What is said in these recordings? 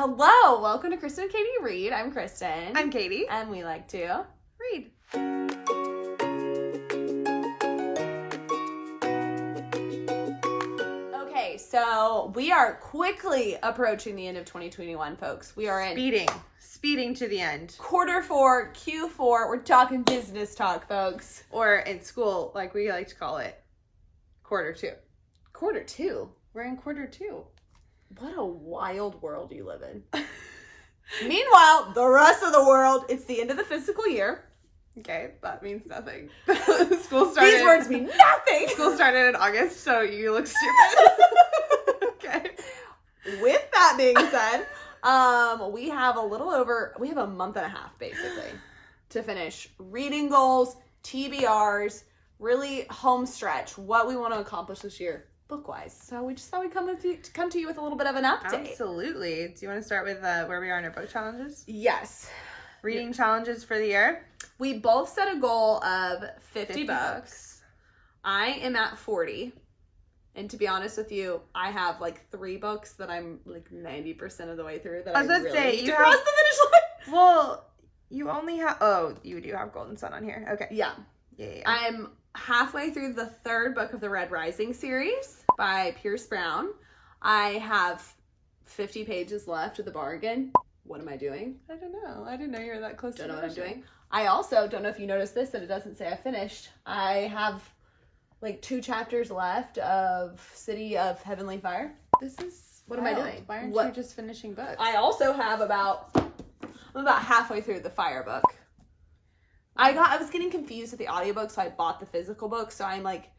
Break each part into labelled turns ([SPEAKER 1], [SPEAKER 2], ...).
[SPEAKER 1] Hello, welcome to Kristen and Katie Read. I'm Kristen.
[SPEAKER 2] I'm Katie.
[SPEAKER 1] And we like to
[SPEAKER 2] read.
[SPEAKER 1] Okay, so we are quickly approaching the end of 2021, folks. We are
[SPEAKER 2] Speeding to the end.
[SPEAKER 1] Quarter 4, Q4. We're talking business talk, folks.
[SPEAKER 2] Or in school, like we like to call it, quarter 2.
[SPEAKER 1] Quarter 2?
[SPEAKER 2] We're in quarter 2.
[SPEAKER 1] What a wild world you live in. Meanwhile, the rest of the world, it's the end of the fiscal year.
[SPEAKER 2] Okay, that means nothing. School started.
[SPEAKER 1] These words mean nothing.
[SPEAKER 2] School started in August, so you look stupid. Okay.
[SPEAKER 1] With that being said, we have a month and a half, basically, to finish reading goals, TBRs, really home stretch, what we want to accomplish this year. Book-wise. So we just thought we'd come to you with a little bit of an update.
[SPEAKER 2] Absolutely. Do you want to start with where we are in our book challenges?
[SPEAKER 1] Yes.
[SPEAKER 2] Reading challenges for the year?
[SPEAKER 1] We both set a goal of 50 books. I am at 40. And to be honest with you, I have like 3 books that I'm like 90% of the way through that I really need to cross the finish line.
[SPEAKER 2] Well, you only have... Oh, you do have Golden Sun on here. Okay.
[SPEAKER 1] Yeah.
[SPEAKER 2] Yeah.
[SPEAKER 1] I'm halfway through the 3rd book of the Red Rising series by Pierce Brown. I have 50 pages left of the bargain. What am I doing?
[SPEAKER 2] I don't know. I didn't know you were that close to
[SPEAKER 1] Don't know what I'm
[SPEAKER 2] finishing.
[SPEAKER 1] doing. I also don't know if you noticed this, that it doesn't say I finished. I have like 2 chapters left of City of Heavenly Fire.
[SPEAKER 2] This is
[SPEAKER 1] What am I doing?
[SPEAKER 2] Why aren't you just finishing books?
[SPEAKER 1] I also have I'm about halfway through the Fire book. I was getting confused with the audiobook, so I bought the physical book. So I'm like,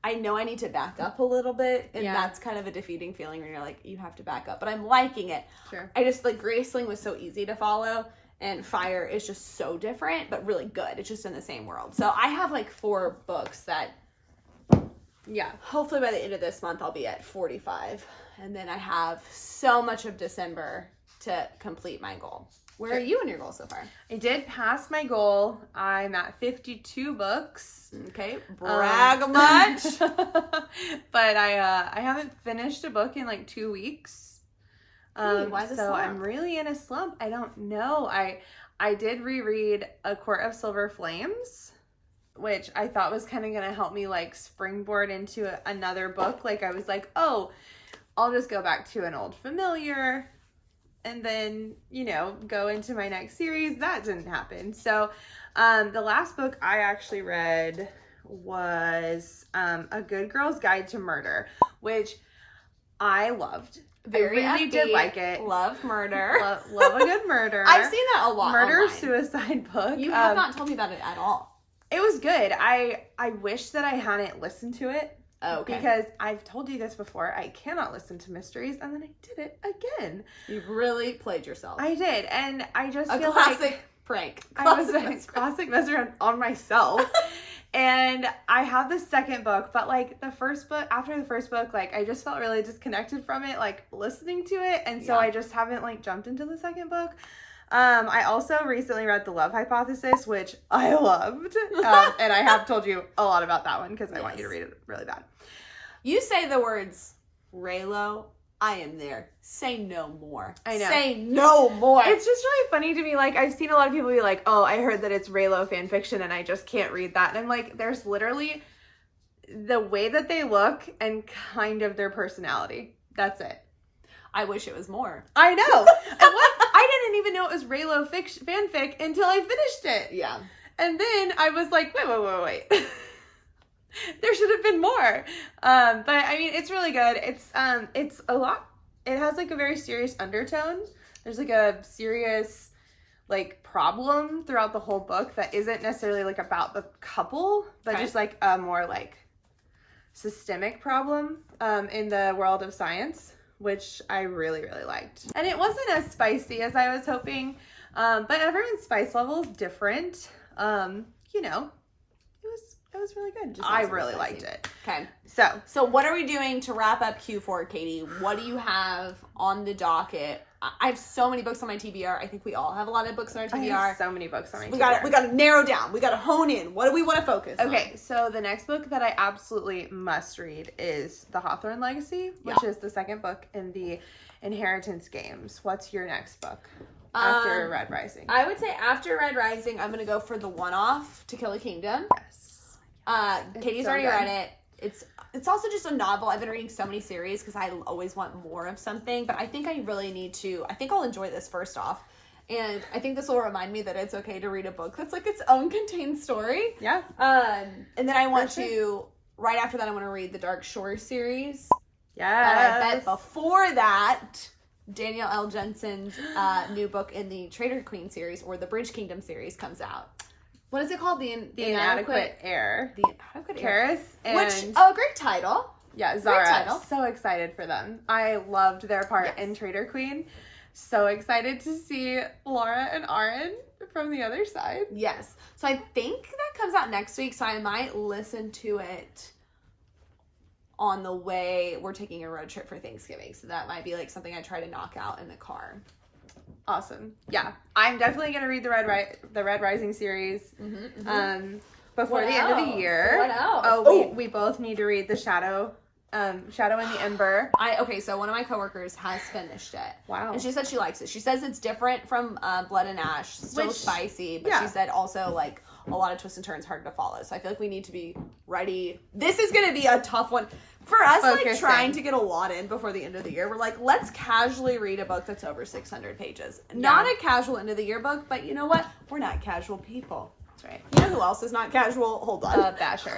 [SPEAKER 1] I know I need to back up a little bit, and that's kind of a defeating feeling when you're like, you have to back up. But I'm liking it.
[SPEAKER 2] Sure.
[SPEAKER 1] I just like Graceling was so easy to follow, and Fire is just so different, but really good. It's just in the same world. So I have like 4 books that, hopefully by the end of this month I'll be at 45, and then I have so much of December to complete my goal. Where are you in your goal so far?
[SPEAKER 2] I did pass my goal. I'm at 52 books.
[SPEAKER 1] Okay, brag much.
[SPEAKER 2] But I haven't finished a book in like 2 weeks.
[SPEAKER 1] Why the slump?
[SPEAKER 2] I'm really in a slump. I don't know. I did reread A Court of Silver Flames, which I thought was kind of going to help me like springboard into another book. Like I was like, oh, I'll just go back to an old familiar and then, go into my next series. That didn't happen. So the last book I actually read was A Good Girl's Guide to Murder, which I loved.
[SPEAKER 1] Very
[SPEAKER 2] I really
[SPEAKER 1] upbeat.
[SPEAKER 2] did like it.
[SPEAKER 1] Love murder.
[SPEAKER 2] Love a good murder.
[SPEAKER 1] I've seen that a lot
[SPEAKER 2] Murder
[SPEAKER 1] online.
[SPEAKER 2] suicide book.
[SPEAKER 1] You have not told me about it at all.
[SPEAKER 2] It was good. I wish that I hadn't listened to it.
[SPEAKER 1] Oh, okay.
[SPEAKER 2] Because I've told you this before. I cannot listen to mysteries, and then I did it again.
[SPEAKER 1] You really played yourself.
[SPEAKER 2] I did, and I just feel
[SPEAKER 1] classic prank.
[SPEAKER 2] I was a classic messer on myself. And I have the second book, but like after the first book, like I just felt really disconnected from it, like listening to it, and so I just haven't like jumped into the second book. I also recently read The Love Hypothesis, which I loved. And I have told you a lot about that one because I want you to read it really bad.
[SPEAKER 1] You say the words, Raylo, I am there. Say no more.
[SPEAKER 2] I know.
[SPEAKER 1] Say no more.
[SPEAKER 2] It's just really funny to me. Like, I've seen a lot of people be like, oh, I heard that it's Raylo fan fiction and I just can't read that. And I'm like, there's literally the way that they look and kind of their personality. That's it.
[SPEAKER 1] I wish it was more.
[SPEAKER 2] I know. I didn't even know it was Raylo fanfic until I finished it.
[SPEAKER 1] Yeah.
[SPEAKER 2] And then I was like, wait. There should have been more. But I mean, it's really good. It's a lot. It has like a very serious undertone. There's like a serious like problem throughout the whole book that isn't necessarily like about the couple, but just like a more like systemic problem in the world of science, which I really, really liked. And it wasn't as spicy as I was hoping, but everyone's spice level is different. It was really good. I really liked it.
[SPEAKER 1] Okay.
[SPEAKER 2] So
[SPEAKER 1] what are we doing to wrap up Q4, Katie? What do you have on the docket I have so many books on my TBR. I think we all have a lot of books on our TBR.
[SPEAKER 2] I have so many books on my
[SPEAKER 1] TBR. We got to narrow down. We got to hone in. What do we want to focus on?
[SPEAKER 2] Okay, so the next book that I absolutely must read is The Hawthorne Legacy, which is the second book in the Inheritance Games. What's your next book after Red Rising?
[SPEAKER 1] I would say after Red Rising, I'm going to go for the one-off, To Kill a Kingdom.
[SPEAKER 2] Yes.
[SPEAKER 1] Katie's already read it. It's also just a novel. I've been reading so many series because I always want more of something, but I think I really need to. I think I'll enjoy this first off, and I think this will remind me that it's okay to read a book that's like its own contained story.
[SPEAKER 2] Yeah.
[SPEAKER 1] And then I want to, right after that, I want to read the Dark Shore series.
[SPEAKER 2] Yes.
[SPEAKER 1] And I bet before that, Danielle L. Jensen's new book in the Traitor Queen series, or the Bridge Kingdom series, comes out. What is it called? The
[SPEAKER 2] Inadequate Heir.
[SPEAKER 1] The Inadequate Heir.
[SPEAKER 2] Karis and...
[SPEAKER 1] great title.
[SPEAKER 2] Yeah, Zara.
[SPEAKER 1] Great title.
[SPEAKER 2] So excited for them. I loved their part
[SPEAKER 1] Yes.
[SPEAKER 2] in Traitor Queen. So excited to see Laura and Aaron from the other side.
[SPEAKER 1] Yes. So I think that comes out next week, so I might listen to it on the way we're taking a road trip for Thanksgiving. So that might be like something I try to knock out in the car.
[SPEAKER 2] Awesome. Yeah. I'm definitely going to read the Red Rising series before the end of the year.
[SPEAKER 1] What else?
[SPEAKER 2] Oh, we both need to read The Shadow and the Ember.
[SPEAKER 1] So one of my coworkers has finished it.
[SPEAKER 2] Wow.
[SPEAKER 1] And she said she likes it. She says it's different from Blood and Ash, still spicy, but she said also like a lot of twists and turns, hard to follow. So I feel like we need to be ready. This is going to be a tough one. For us, like trying to get a lot in before the end of the year, we're like, let's casually read a book that's over 600 pages. Yeah. Not a casual end of the year book, but you know what? We're not casual people.
[SPEAKER 2] That's right.
[SPEAKER 1] You know who else is not casual? Hold on.
[SPEAKER 2] Basher.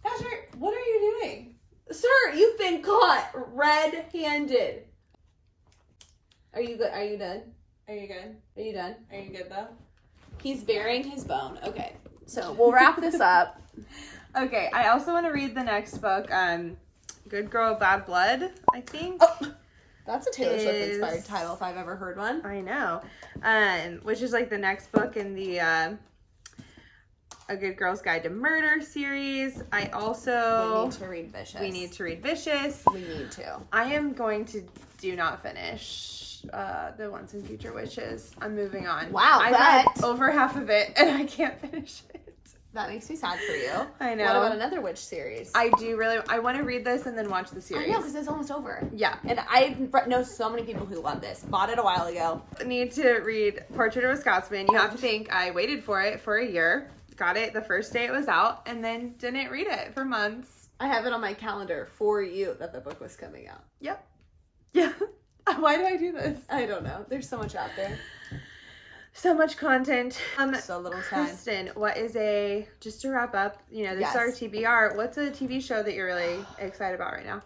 [SPEAKER 1] Basher, what are you doing? Sir, you've been caught red-handed. Are you good? Are you done? Are you good? Are you done? Are you good, though? He's burying his bone. Okay. So we'll wrap this up.
[SPEAKER 2] Okay, I also want to read the next book, Good Girl, Bad Blood, I think.
[SPEAKER 1] Oh, that's a Taylor Swift-inspired title if I've ever heard one.
[SPEAKER 2] I know. Which is like the next book in the A Good Girl's Guide to Murder series. We need
[SPEAKER 1] to read Vicious.
[SPEAKER 2] We need to read Vicious.
[SPEAKER 1] We need to.
[SPEAKER 2] I am going to do not finish the Once and Future Witches. I'm moving on.
[SPEAKER 1] Wow,
[SPEAKER 2] I read over half of it and I can't finish it.
[SPEAKER 1] That makes me sad for you.
[SPEAKER 2] I know.
[SPEAKER 1] What about another witch series?
[SPEAKER 2] I want to read this and then watch the series.
[SPEAKER 1] I know, because it's almost over.
[SPEAKER 2] Yeah.
[SPEAKER 1] And I know so many people who love this. Bought it a while ago.
[SPEAKER 2] I need to read Portrait of a Scotsman. You have to think I waited for it for a year, got it the first day it was out, and then didn't read it for months.
[SPEAKER 1] I have it on my calendar for you that the book was coming out.
[SPEAKER 2] Yep. Yeah. Why do I do this?
[SPEAKER 1] I don't know. There's so much out there.
[SPEAKER 2] So much content.
[SPEAKER 1] So little time.
[SPEAKER 2] Kristen, just to wrap up, this is our TBR. What's a TV show that you're really excited about right now?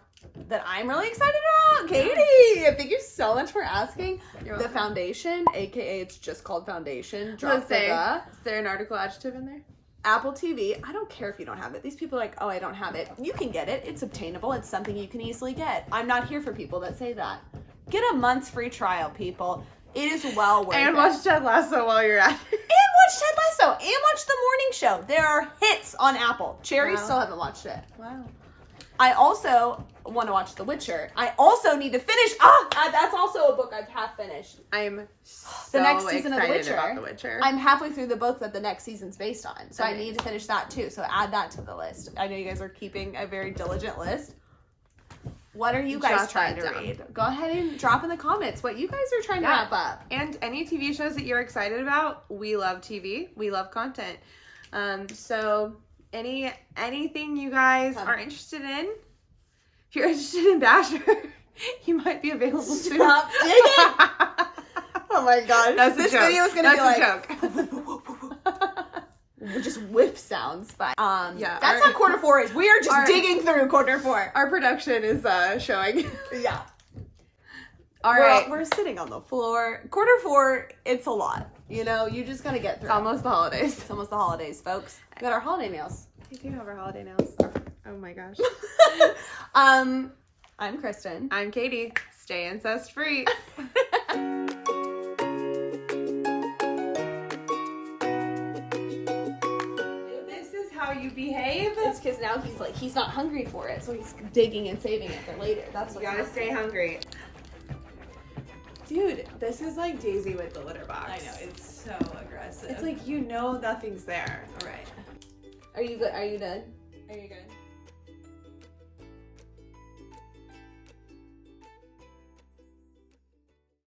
[SPEAKER 1] That I'm really excited about? Katie, thank you so much for asking. The Foundation, aka it's just called Foundation.
[SPEAKER 2] Is there an article adjective in there?
[SPEAKER 1] Apple TV. I don't care if you don't have it. These people are like, oh, I don't have it. You can get it. It's obtainable. It's something you can easily get. I'm not here for people that say that. Get a month's free trial, people. It is well worth it.
[SPEAKER 2] And watch Ted Lasso while you're at it.
[SPEAKER 1] And watch Ted Lasso. And watch The Morning Show. There are hits on Apple. Cherry still haven't watched it.
[SPEAKER 2] Wow.
[SPEAKER 1] I also want to watch The Witcher. I also need to finish. That's also a book I've half finished.
[SPEAKER 2] I'm so
[SPEAKER 1] the next season of The Witcher.
[SPEAKER 2] About The Witcher.
[SPEAKER 1] I'm halfway through the book that the next season's based on. So
[SPEAKER 2] Okay.
[SPEAKER 1] I need to finish that too. So add that to the list. I know you guys are keeping a very diligent list. What are you guys
[SPEAKER 2] Jot
[SPEAKER 1] trying
[SPEAKER 2] that
[SPEAKER 1] to
[SPEAKER 2] down.
[SPEAKER 1] read? Go ahead and drop in the comments what you guys are trying to wrap up.
[SPEAKER 2] And any TV shows that you're excited about. We love TV. We love content. So anything you guys are interested in, if you're interested in Basher, you might be available soon.
[SPEAKER 1] Stop digging! Oh my god.
[SPEAKER 2] That's
[SPEAKER 1] this
[SPEAKER 2] a joke.
[SPEAKER 1] video is going to be like
[SPEAKER 2] a joke.
[SPEAKER 1] just whiff sounds, but
[SPEAKER 2] yeah,
[SPEAKER 1] that's how quarter 4 is. We are just digging through quarter 4.
[SPEAKER 2] Our production is showing.
[SPEAKER 1] Yeah.
[SPEAKER 2] All right.
[SPEAKER 1] We're sitting on the floor. Quarter 4, it's a lot. You just gotta get through.
[SPEAKER 2] It's almost the holidays.
[SPEAKER 1] It's almost the holidays, folks. We got our holiday nails.
[SPEAKER 2] We do have our holiday nails. Oh my gosh.
[SPEAKER 1] I'm Kristen.
[SPEAKER 2] I'm Katie. Stay incest free. You behave.
[SPEAKER 1] It's because now he's not hungry for it, so he's digging and saving it for later. That's what
[SPEAKER 2] you gotta stay hungry. Dude, this is like Daisy with the litter box.
[SPEAKER 1] I know, it's so aggressive.
[SPEAKER 2] It's like, you know nothing's there.
[SPEAKER 1] All right. Are you good? Are you done?
[SPEAKER 2] Are you good?